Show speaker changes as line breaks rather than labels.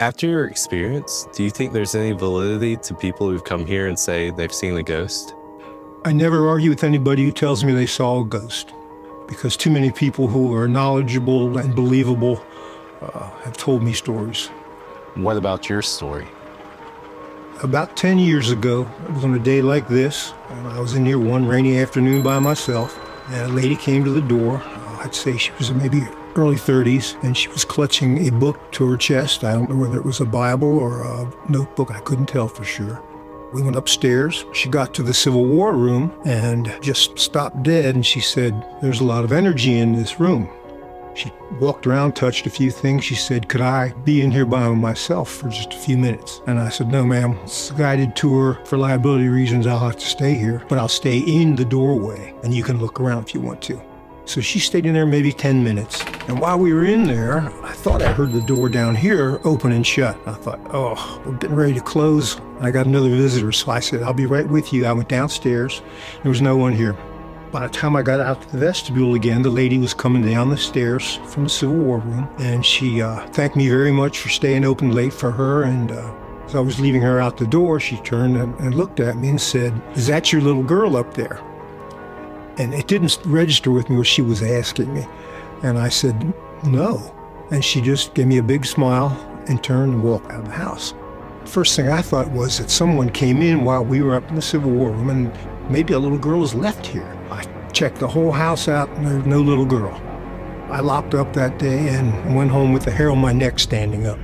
After your experience, do you think there's any validity to people who've come here and say they've seen a ghost?
I never argue with anybody who tells me they saw a ghost, because too many people who are knowledgeable and believable have told me stories.
What about your story?
About 10 years ago, it was on a day like this, and I was in here one rainy afternoon by myself, and a lady came to the door. I'd say she was maybe early 30s, and she was clutching a book to her chest. I don't know whether it was a Bible or a notebook. I couldn't tell for sure. We went upstairs. She got to the Civil War room and just stopped dead, and she said, "There's a lot of energy in this room." She walked around, touched a few things. She said, "Could I be in here by myself for just a few minutes?" And I said, "No, ma'am. It's a guided tour. For liability reasons, I'll have to stay here, but I'll stay in the doorway, and you can look around if you want to." So she stayed in there maybe 10 minutes. And while we were in there, I thought I heard the door down here open and shut. I thought, oh, we're getting ready to close. I got another visitor, so I said, "I'll be right with you." I went downstairs. There was no one here. By the time I got out to the vestibule again, the lady was coming down the stairs from the Civil War room, and she thanked me very much for staying open late for her. And as I was leaving her out the door, she turned and looked at me and said, "Is that your little girl up there?" And it didn't register with me what she was asking me. And I said, "No." And she just gave me a big smile and turned and walked out of the house. First thing I thought was that someone came in while we were up in the Civil War room, and maybe a little girl was left here. I checked the whole house out, and there was no little girl. I locked up that day and went home with the hair on my neck standing up.